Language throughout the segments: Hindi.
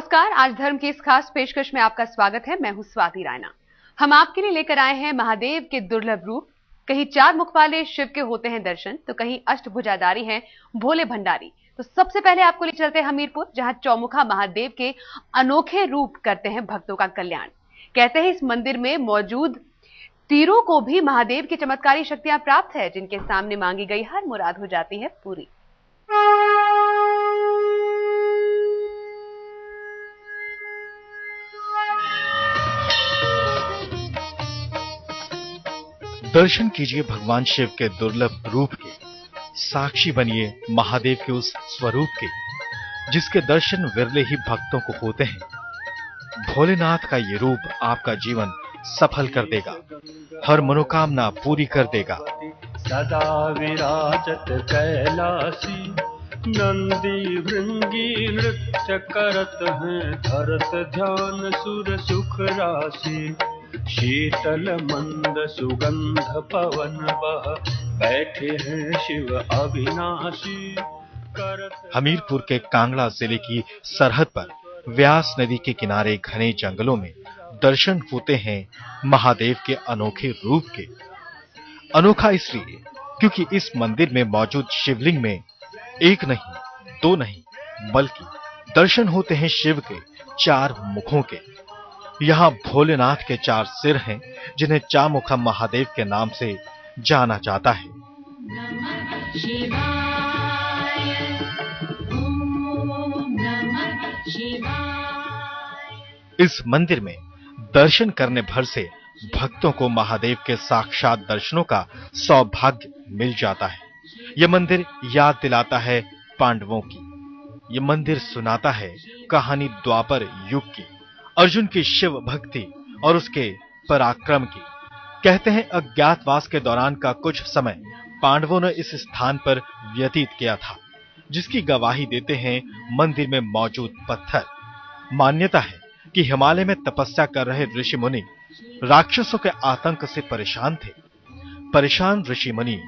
नमस्कार। आज धर्म की इस खास पेशकश में आपका स्वागत है। मैं हूं स्वाति रायना। हम आपके लिए लेकर आए हैं महादेव के दुर्लभ रूप। कहीं चार मुख वाले शिव के होते हैं दर्शन, तो कहीं अष्टभुजाधारी हैं भोले भंडारी। तो सबसे पहले आपको ले चलते हैं हमीरपुर, जहां चौमुखा महादेव के अनोखे रूप करते हैं भक्तों का कल्याण। कहते हैं इस मंदिर में मौजूद तीरों को भी महादेव की चमत्कारी शक्तियां प्राप्त है, जिनके सामने मांगी गई हर मुराद हो जाती है पूरी। दर्शन कीजिए भगवान शिव के दुर्लभ रूप के, साक्षी बनिए महादेव के उस स्वरूप के, जिसके दर्शन विरले ही भक्तों को होते हैं। भोलेनाथ का ये रूप आपका जीवन सफल कर देगा, हर मनोकामना पूरी कर देगा। सदा विराजत कैलासी, नंदी भृंगी नृत्य करत हैं, धरत ध्यान सुर सुख राशि। शीतल मंद सुगंध पवन बह, बैठे हैं शिव अविनाशी। हमीरपुर के कांगड़ा जिले की सरहद पर व्यास नदी के किनारे घने जंगलों में दर्शन होते हैं महादेव के अनोखे रूप के। अनोखा इसलिए क्योंकि इस मंदिर में मौजूद शिवलिंग में एक नहीं, दो नहीं, बल्कि दर्शन होते हैं शिव के चार मुखों के। यहाँ भोलेनाथ के चार सिर हैं, जिन्हें चामुखा महादेव के नाम से जाना जाता है। इस मंदिर में दर्शन करने भर से भक्तों को महादेव के साक्षात दर्शनों का सौभाग्य मिल जाता है। यह मंदिर याद दिलाता है पांडवों की। यह मंदिर सुनाता है कहानी द्वापर युग की, अर्जुन की शिव भक्ति और उसके पराक्रम की। कहते हैं अज्ञातवास के दौरान का कुछ समय पांडवों ने इस स्थान पर व्यतीत किया था, जिसकी गवाही देते हैं मंदिर में मौजूद पत्थर। मान्यता है कि हिमालय में तपस्या कर रहे ऋषि मुनि राक्षसों के आतंक से परेशान थे। परेशान ऋषि मुनि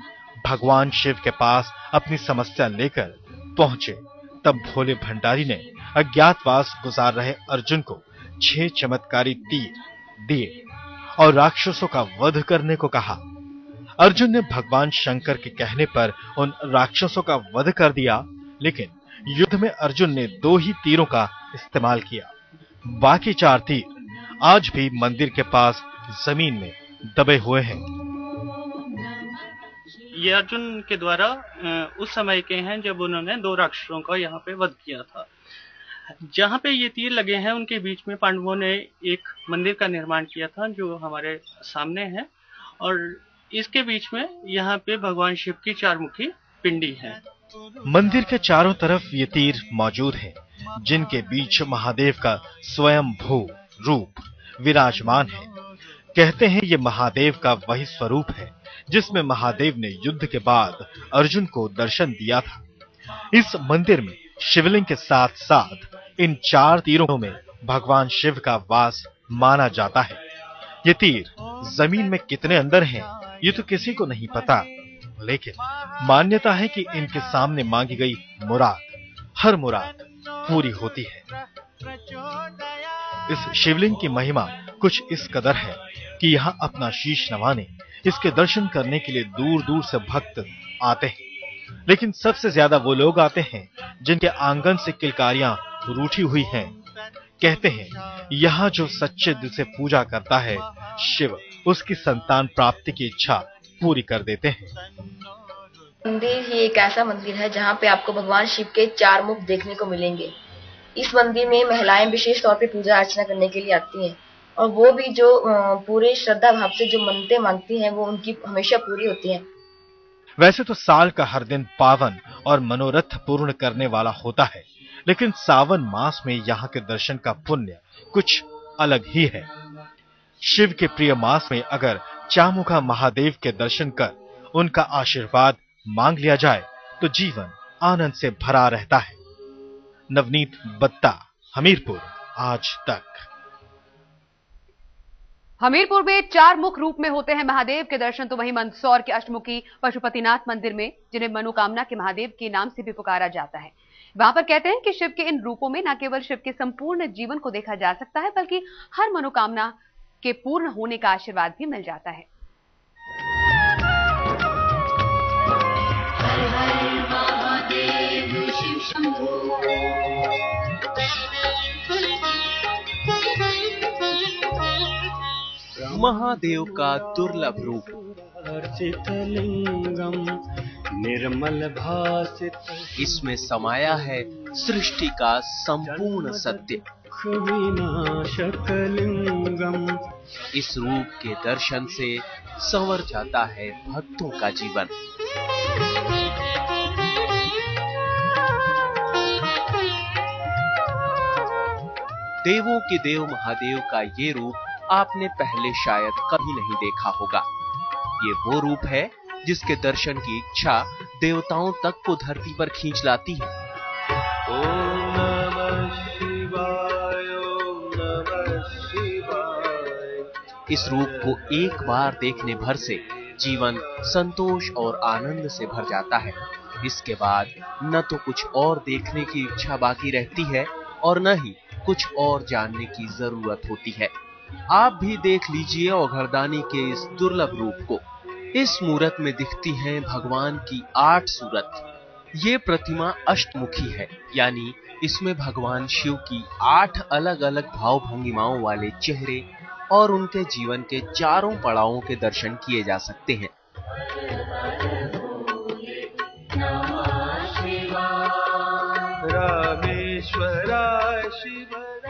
भगवान शिव के पास अपनी समस्या लेकर पहुंचे। तब भोले भंडारी ने अज्ञातवास गुजार रहे अर्जुन को 6 चमत्कारी तीर दिए और राक्षसों का वध करने को कहा। अर्जुन ने भगवान शंकर के कहने पर उन राक्षसों का वध कर दिया, लेकिन युद्ध में अर्जुन ने 2 ही तीरों का इस्तेमाल किया। बाकी 4 तीर आज भी मंदिर के पास जमीन में दबे हुए हैं। ये अर्जुन के द्वारा उस समय के हैं जब उन्होंने 2 राक्षसों का यहाँ पे वध किया था। जहाँ पे ये तीर लगे हैं उनके बीच में पांडवों ने एक मंदिर का निर्माण किया था, जो हमारे सामने है, और इसके बीच में यहाँ पे भगवान शिव की 4 मुखी पिंडी है। मंदिर के चारों तरफ ये तीर मौजूद हैं, जिनके बीच महादेव का स्वयं भू रूप विराजमान है। कहते हैं ये महादेव का वही स्वरूप है जिसमें महादेव ने युद्ध के बाद अर्जुन को दर्शन दिया था। इस मंदिर में शिवलिंग के साथ साथ इन 4 तीरों में भगवान शिव का वास माना जाता है। ये तीर जमीन में कितने अंदर हैं, ये तो किसी को नहीं पता, लेकिन मान्यता है कि इनके सामने मांगी गई मुराद, हर मुराद पूरी होती है। इस शिवलिंग की महिमा कुछ इस कदर है कि यहाँ अपना शीश नवाने, इसके दर्शन करने के लिए दूर दूर से भक्त आते हैं। लेकिन सबसे ज्यादा वो लोग आते हैं जिनके आंगन से किलकारियां रूठी हुई हैं। कहते हैं यहाँ जो सच्चे दिल से पूजा करता है, शिव उसकी संतान प्राप्ति की इच्छा पूरी कर देते हैं। मंदिर ही एक ऐसा मंदिर है जहाँ पे आपको भगवान शिव के 4 मुख देखने को मिलेंगे। इस मंदिर में महिलाएं विशेष तौर पे पूजा अर्चना करने के लिए आती हैं, और वो भी जो पूरे श्रद्धा भाव से जो मन्नतें मांगती हैं वो उनकी हमेशा पूरी होती हैं। वैसे तो साल का हर दिन पावन और मनोरथ पूर्ण करने वाला होता है, लेकिन सावन मास में यहाँ के दर्शन का पुण्य कुछ अलग ही है। शिव के प्रिय मास में अगर चामुखा महादेव के दर्शन कर उनका आशीर्वाद मांग लिया जाए तो जीवन आनंद से भरा रहता है। नवनीत बत्ता, हमीरपुर, आज तक। हमीरपुर में 4 मुख रूप में होते हैं महादेव के दर्शन, तो वहीं मंदसौर के अष्टमुखी पशुपतिनाथ मंदिर में, जिन्हें मनोकामना के महादेव के नाम से भी पुकारा जाता है, वहां पर कहते हैं कि शिव के इन रूपों में न केवल शिव के संपूर्ण जीवन को देखा जा सकता है, बल्कि हर मनोकामना के पूर्ण होने का आशीर्वाद भी मिल जाता है। महादेव का दुर्लभ रूप। लिंगम निर्मल भासित, इसमें समाया है सृष्टि का संपूर्ण सत्य। विनाशक लिंगम, इस रूप के दर्शन से संवर जाता है भक्तों का जीवन। देवों के देव महादेव का ये रूप आपने पहले शायद कभी नहीं देखा होगा। ये वो रूप है जिसके दर्शन की इच्छा देवताओं तक को धरती पर खींच लाती है। ओम नमः शिवाय, ओम नमः शिवाय। इस रूप को एक बार देखने भर से जीवन संतोष और आनंद से भर जाता है। इसके बाद न तो कुछ और देखने की इच्छा बाकी रहती है और न ही कुछ और जानने की जरूरत होती है। आप भी देख लीजिए औघड़दानी के इस दुर्लभ रूप को। इस मूरत में दिखती हैं भगवान की 8 सूरत। ये प्रतिमा अष्टमुखी है, यानी इसमें भगवान शिव की 8 अलग अलग भाव भंगिमाओं वाले चेहरे और उनके जीवन के चारों पड़ावों के दर्शन किए जा सकते हैं।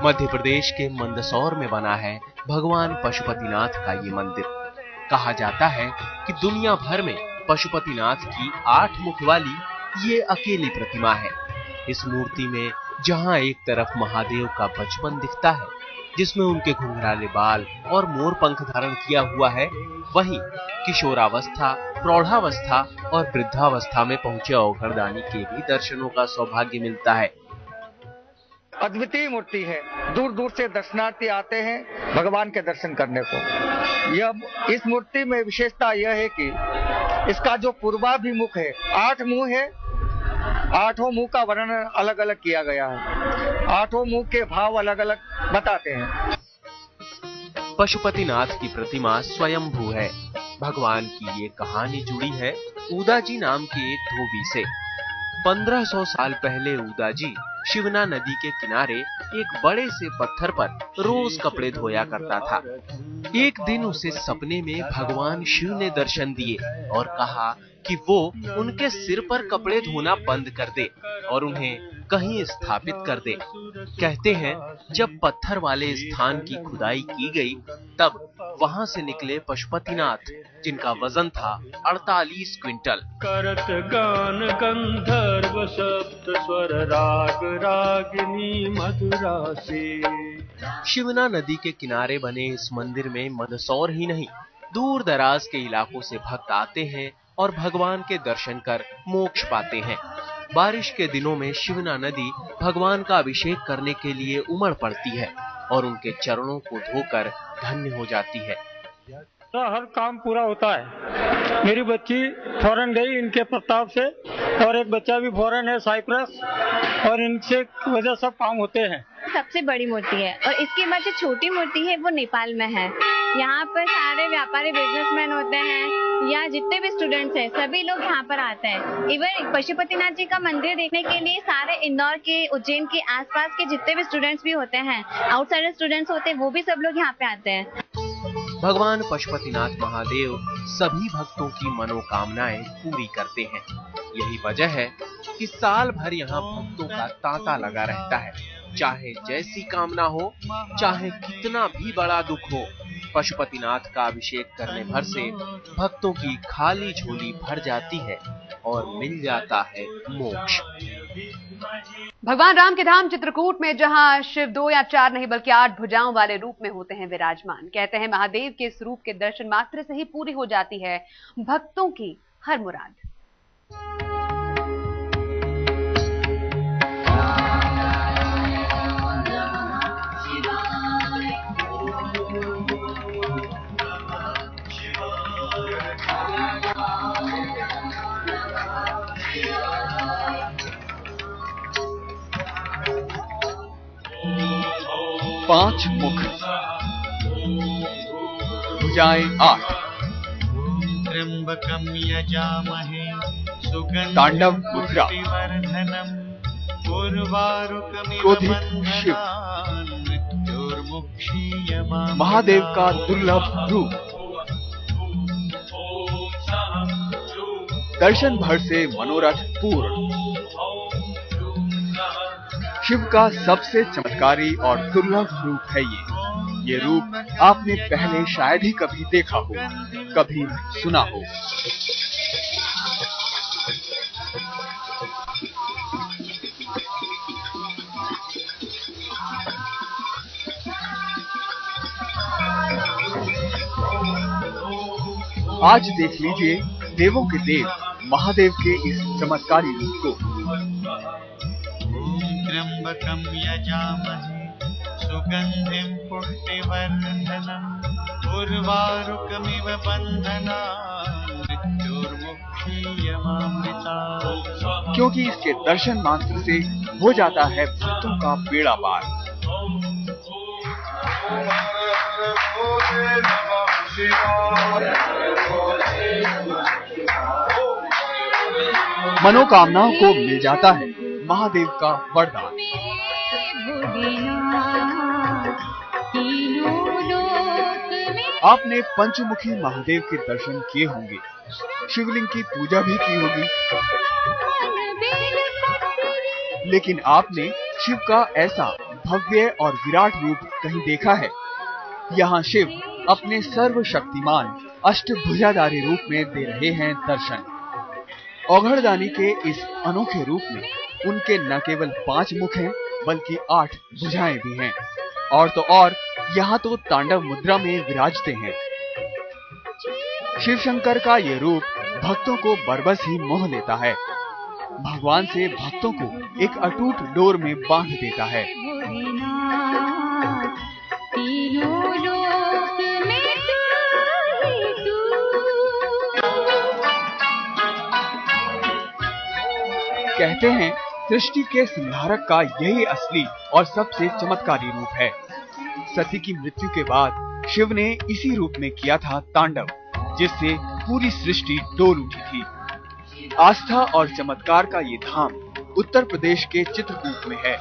मध्य प्रदेश के मंदसौर में बना है भगवान पशुपतिनाथ का ये मंदिर। कहा जाता है कि दुनिया भर में पशुपतिनाथ की 8 मुख वाली ये अकेली प्रतिमा है। इस मूर्ति में जहां एक तरफ महादेव का बचपन दिखता है, जिसमें उनके घुंघराले बाल और मोर पंख धारण किया हुआ है, वहीं किशोरावस्था, प्रौढ़ावस्था और वृद्धावस्था में पहुंचे औघड़दानी के भी दर्शनों का सौभाग्य मिलता है। अद्वितीय मूर्ति है। दूर दूर से दर्शनार्थी आते हैं भगवान के दर्शन करने को। इस मूर्ति में विशेषता यह है कि इसका जो पूर्वाभिमुख है, 8 मुंह है, 8 मुंह का वर्णन अलग अलग किया गया है। 8 मुंह के भाव अलग अलग बताते हैं। पशुपतिनाथ की प्रतिमा स्वयंभू है। भगवान की ये कहानी जुड़ी है उदाजी नाम के एक धोबी से। 1500 साल पहले उदाजी शिवना नदी के किनारे एक बड़े से पत्थर पर रोज कपड़े धोया करता था। एक दिन उसे सपने में भगवान शिव ने दर्शन दिए और कहा कि वो उनके सिर पर कपड़े धोना बंद कर दे और उन्हें कहीं स्थापित कर दे। कहते हैं जब पत्थर वाले स्थान की खुदाई की गई, तब वहां से निकले पशुपतिनाथ, जिनका वजन था 48 क्विंटल। करत गान गंधर्व सप्त स्वर राग रागिनी मधुरा से। शिवना नदी के किनारे बने इस मंदिर में मंदसौर ही नहीं, दूर दराज के इलाकों से भक्त आते हैं और भगवान के दर्शन कर मोक्ष पाते हैं। बारिश के दिनों में शिवना नदी भगवान का अभिषेक करने के लिए उमड़ पड़ती है और उनके चरणों को धोकर धन्य हो जाती है। तो हर काम पूरा होता है। मेरी बच्ची फॉरेन गई इनके प्रताप से, और एक बच्चा भी फॉरेन है, साइप्रस, और इनसे वजह सब काम होते हैं। सबसे बड़ी मूर्ति है और इसकी मत जो छोटी मूर्ति है वो नेपाल में है। यहाँ पर सारे व्यापारी बिजनेसमैन होते हैं या जितने भी स्टूडेंट्स हैं सभी लोग यहाँ पर आते हैं। इवन पशुपतिनाथ जी का मंदिर देखने के लिए सारे इंदौर के, उज्जैन के आसपास के जितने भी स्टूडेंट्स भी होते हैं, आउटसाइडर स्टूडेंट्स होते हैं, वो भी सब लोग यहाँ पे आते हैं। भगवान पशुपतिनाथ महादेव सभी भक्तों की मनोकामनाएं पूरी करते हैं। यही वजह है कि साल भर यहाँ भक्तों का तांता लगा रहता है। चाहे जैसी कामना हो, चाहे कितना भी बड़ा दुख हो, पशुपतिनाथ का अभिषेक करने भर से भक्तों की खाली झोली भर जाती है और मिल जाता है मोक्ष। भगवान राम के धाम चित्रकूट में जहां शिव 2 या 4 नहीं बल्कि 8 भुजाओं वाले रूप में होते हैं विराजमान। कहते हैं महादेव के इस रूप के दर्शन मात्र से ही पूरी हो जाती है भक्तों की हर मुराद। 5 मुख, भुजाएं 8, त्र्यंबकं यजामहे तांडव मुद्रा, क्रोधित शिव, महादेव का दुर्लभ रूप। दर्शन भर से मनोरथ पूर्ण। शिव का सबसे चमत्कारी और दुर्लभ रूप है ये रूप आपने पहले शायद ही कभी देखा हो, कभी सुना हो। आज देख लीजिए देवों के देव महादेव के इस चमत्कारी रूप को। त्र्यंबकं यजामहे सुगंधिं पुष्टिवर्धनम् उर्वारुकमिव बन्धनान् मृत्युर्मुक्षीयमामृतात्। क्योंकि इसके दर्शन मात्र से हो जाता है भक्तों का बेड़ा पार। मनोकामनाओं को मिल जाता है महादेव का वरदान। आपने पंचमुखी महादेव के दर्शन किए होंगे, शिवलिंग की पूजा भी की होगी, लेकिन आपने शिव का ऐसा भव्य और विराट रूप कहीं देखा है? यहाँ शिव अपने सर्वशक्तिमान अष्टभुजाधारी रूप में दे रहे हैं दर्शन। औघड़दानी के इस अनोखे रूप में उनके न केवल 5 मुख हैं, बल्कि 8 भुजाएं भी हैं। और तो और यहाँ तो तांडव मुद्रा में विराजते हैं। शिव शंकर का ये रूप भक्तों को बरबस ही मोह लेता है। भगवान से भक्तों को एक अटूट डोर में बांध देता है। कहते हैं सृष्टि के संहारक का यही असली और सबसे चमत्कारी रूप है। सती की मृत्यु के बाद शिव ने इसी रूप में किया था तांडव, जिससे पूरी सृष्टि डोल उठी थी। आस्था और चमत्कार का ये धाम उत्तर प्रदेश के चित्रकूट में है।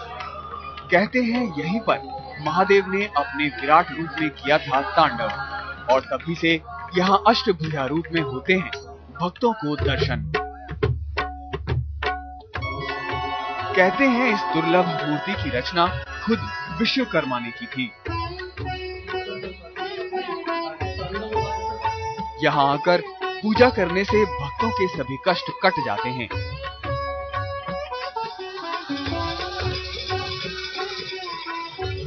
कहते हैं यहीं पर महादेव ने अपने विराट रूप में किया था तांडव, और तभी से यहाँ अष्टभुजा रूप में होते हैं भक्तों को दर्शन। कहते हैं इस दुर्लभ मूर्ति की रचना खुद विश्वकर्मा ने की थी। यहाँ आकर पूजा करने से भक्तों के सभी कष्ट कट जाते हैं।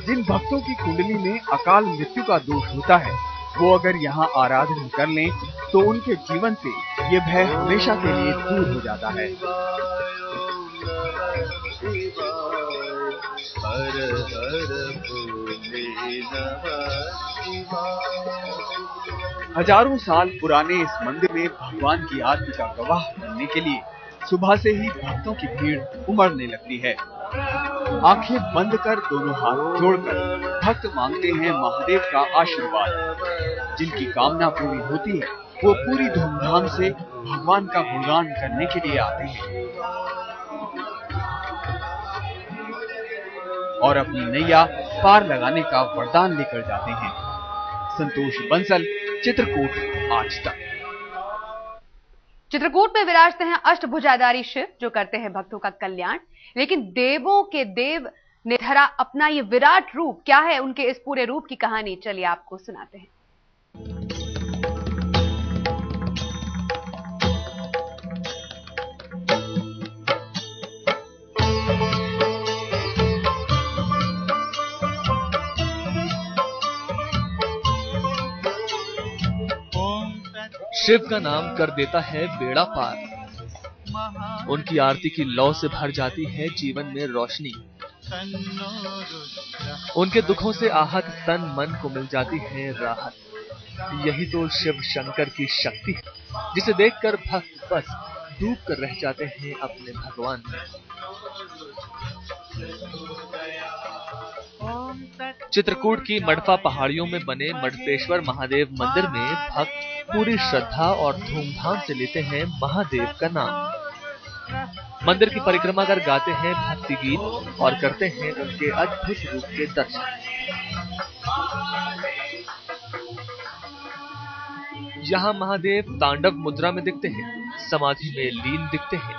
जिन भक्तों की कुंडली में अकाल मृत्यु का दोष होता है, वो अगर यहाँ आराधना कर लें तो उनके जीवन से ये भय हमेशा के लिए दूर हो जाता है। हजारों साल पुराने इस मंदिर में भगवान की आरती का गवाह बनने के लिए सुबह से ही भक्तों की भीड़ उमड़ने लगती है। आंखें बंद कर दोनों हाथ जोड़कर भक्त मांगते हैं महादेव का आशीर्वाद। जिनकी कामना पूरी होती है वो पूरी धूमधाम से भगवान का गुणगान करने के लिए आते हैं और अपनी नैया पार लगाने का वरदान लेकर जाते हैं। संतोष बंसल, चित्रकूट आज तक। चित्रकूट में विराजते हैं अष्टभुजाधारी शिव, जो करते हैं भक्तों का कल्याण। लेकिन देवों के देव ने धरा अपना ये विराट रूप। क्या है उनके इस पूरे रूप की कहानी, चलिए आपको सुनाते हैं। शिव का नाम कर देता है बेड़ा पार। उनकी आरती की लौ से भर जाती है जीवन में रोशनी। उनके दुखों से आहत तन मन को मिल जाती है राहत। यही तो शिव शंकर की शक्ति है, जिसे देखकर भक्त बस डूब कर रह जाते हैं अपने भगवान में। चित्रकूट की मडफा पहाड़ियों में बने मडफेश्वर महादेव मंदिर में भक्त पूरी श्रद्धा और धूमधाम से लेते हैं महादेव का नाम। मंदिर की परिक्रमा कर गाते हैं भक्ति गीत और करते हैं उनके अद्भुत रूप के दर्शन। यहाँ महादेव तांडव मुद्रा में दिखते हैं, समाधि में लीन दिखते हैं,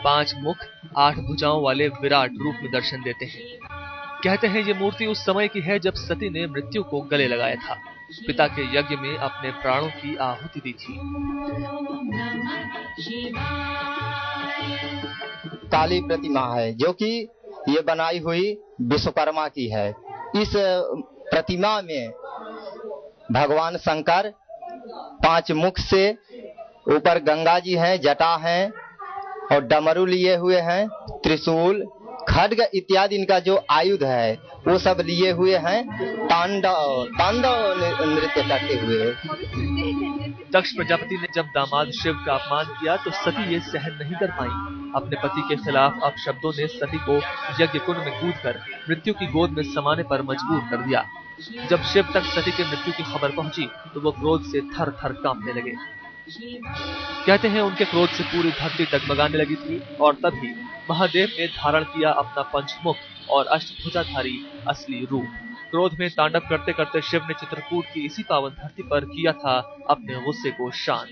5 मुख 8 भुजाओं वाले विराट रूप में दर्शन देते हैं। कहते हैं ये मूर्ति उस समय की है जब सती ने मृत्यु को गले लगाया था, पिता के यज्ञ में अपने प्राणों की आहुति दी थी। काली प्रतिमा है जो कि ये बनाई हुई विश्वकर्मा की है। इस प्रतिमा में भगवान शंकर 5 मुख से, ऊपर गंगा जी हैं, जटा हैं और डमरू लिए हुए हैं, त्रिशूल, खड्ग इत्यादि इनका जो आयुध है वो सब लिए हुए हैं, तांडव नृत्य करते हुए। दक्ष प्रजापति ने जब दामाद शिव का अपमान किया तो सती ये सहन नहीं कर पाई। अपने पति के खिलाफ अपशब्दों ने सती को यज्ञ कुंड में कूदकर मृत्यु की गोद में समाने पर मजबूर कर दिया। जब शिव तक सती के मृत्यु की खबर पहुंची तो वो क्रोध से थर थर कांपने लगे। कहते हैं उनके क्रोध से पूरी धरती डगमगाने लगी थी और तभी महादेव ने धारण किया अपना पंचमुख और अष्टभुजाधारी असली रूप। क्रोध में तांडव करते करते शिव ने चित्रकूट की इसी पावन धरती पर किया था अपने गुस्से को शांत।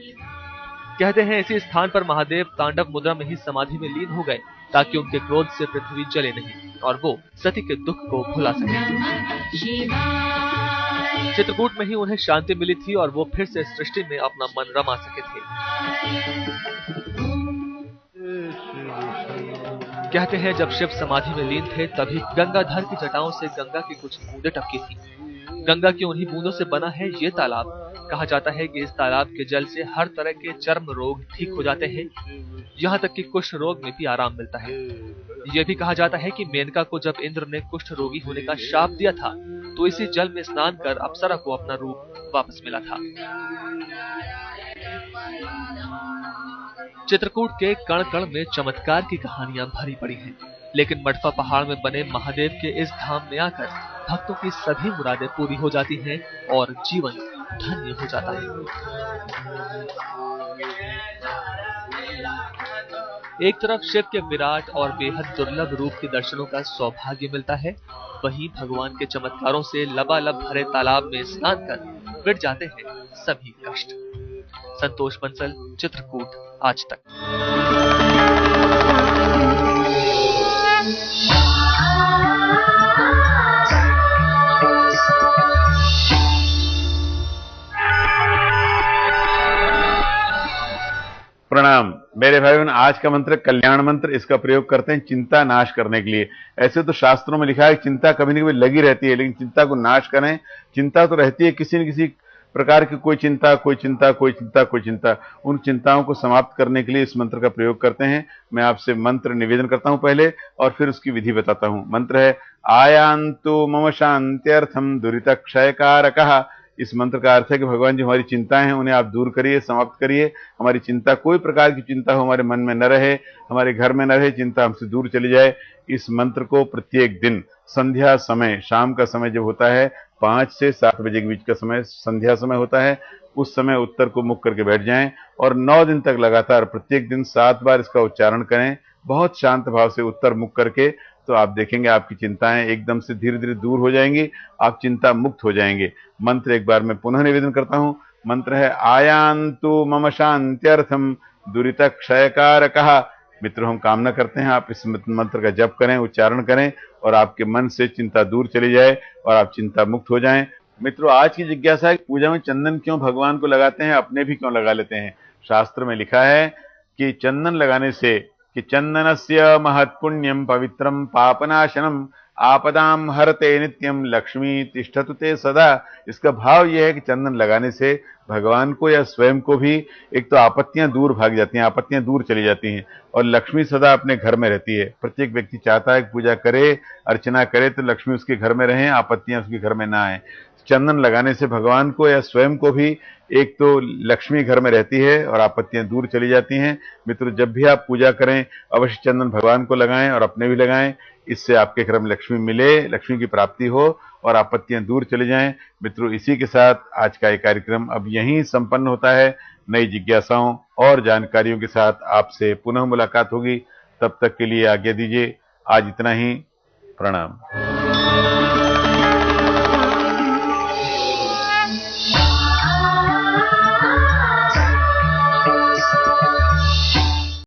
कहते हैं इसी स्थान पर महादेव तांडव मुद्रा में ही समाधि में लीन हो गए ताकि उनके क्रोध से पृथ्वी जले नहीं और वो सती के दुख को भुला सके। चित्रकूट में ही उन्हें शांति मिली थी और वो फिर से सृष्टि में अपना मन रमा सके थे। कहते हैं जब शिव समाधि में लीन थे तभी गंगाधर की जटाओं से गंगा की कुछ बूंदें टपकी थी। गंगा की उन्हीं बूंदों से बना है ये तालाब। कहा जाता है कि इस तालाब के जल से हर तरह के चर्म रोग ठीक हो जाते हैं, यहाँ तक कि कुष्ठ रोग में भी आराम मिलता है। यह भी कहा जाता है कि मेनका को जब इंद्र ने कुष्ठ रोगी होने का शाप दिया था तो इसी जल में स्नान कर अप्सरा को अपना रूप वापस मिला था। चित्रकूट के कण कण में चमत्कार की कहानियां भरी पड़ी हैं, लेकिन मडफा पहाड़ में बने महादेव के इस धाम में आकर भक्तों की सभी मुरादें पूरी हो जाती हैं और जीवन धन्य हो जाता है। एक तरफ शिव के विराट और बेहद दुर्लभ रूप के दर्शनों का सौभाग्य मिलता है, वहीं भगवान के चमत्कारों से लबालब भरे तालाब में स्नान कर मिट जाते हैं सभी कष्ट। संतोष बंसल, चित्रकूट, आज तक। प्रणाम मेरे भाई बहन। आज का मंत्र कल्याण मंत्र, इसका प्रयोग करते हैं चिंता नाश करने के लिए। ऐसे तो शास्त्रों में लिखा है चिंता कभी न कभी लगी रहती है, लेकिन चिंता को नाश करें। चिंता तो रहती है किसी न किसी प्रकार की, कोई चिंता कोई चिंता कोई चिंता कोई चिंता। उन चिंताओं को समाप्त करने के लिए इस मंत्र का प्रयोग करते हैं। मैं आपसे मंत्र निवेदन करता हूं पहले और फिर उसकी विधि बताता हूं। मंत्र है आयान्तु मम शान्त्यर्थम दुरित क्षयकारकः। इस मंत्र का अर्थ है कि भगवान जी हमारी चिंताएं हैं उन्हें आप दूर करिए, समाप्त करिए। हमारी चिंता, कोई प्रकार की चिंता हो हमारे मन में न रहे, हमारे घर में न रहे, चिंता हमसे दूर चली जाए। इस मंत्र को प्रत्येक दिन संध्या समय, शाम का समय जब होता है 5 से 7 बजे के बीच का समय संध्या समय होता है, उस समय उत्तर को मुख करके बैठ जाएं और 9 दिन तक लगातार प्रत्येक दिन 7 बार इसका उच्चारण करें, बहुत शांत भाव से उत्तर मुख करके। तो आप देखेंगे आपकी चिंताएं एकदम से धीरे धीरे दूर हो जाएंगी, आप चिंता मुक्त हो जाएंगे। मंत्र एक बार मैं पुनः निवेदन करता हूं। मंत्र है आयान्तु मम शान्त्यर्थम दुरित क्षयकारकः। मित्रों, हम कामना करते हैं आप इस मंत्र का जप करें, उच्चारण करें और आपके मन से चिंता दूर चली जाए और आप चिंता मुक्त हो जाएं। मित्रों, आज की जिज्ञासा है पूजा में चंदन क्यों भगवान को लगाते हैं, अपने भी क्यों लगा लेते हैं। शास्त्र में लिखा है कि चंदन लगाने से कि चंदनस्य महत्पुण्यम पवित्रम पापनाशनम आपदाम हरते नित्यम लक्ष्मी तिष्ठतु ते सदा। इसका भाव यह है कि चंदन लगाने से भगवान को या स्वयं को भी एक तो आपत्तियां दूर भाग जाती हैं, आपत्तियां दूर चली जाती हैं और लक्ष्मी सदा अपने घर में रहती है। प्रत्येक व्यक्ति चाहता है कि पूजा करे, अर्चना करे तो लक्ष्मी उसके घर में रहें, आपत्तियां उसके घर में ना आए। चंदन लगाने से भगवान को या स्वयं को भी एक तो लक्ष्मी घर में रहती है और आपत्तियां दूर चली जाती हैं। मित्रों, जब भी आप पूजा करें अवश्य चंदन भगवान को लगाएं और अपने भी लगाएं। इससे आपके घर में लक्ष्मी मिले, लक्ष्मी की प्राप्ति हो और आपत्तियां दूर चली जाएं। मित्रों, इसी के साथ आज का ये कार्यक्रम अब यहीं संपन्न होता है। नई जिज्ञासाओं और जानकारियों के साथ आपसे पुनः मुलाकात होगी। तब तक के लिए आज्ञा दीजिए। आज इतना ही। प्रणाम।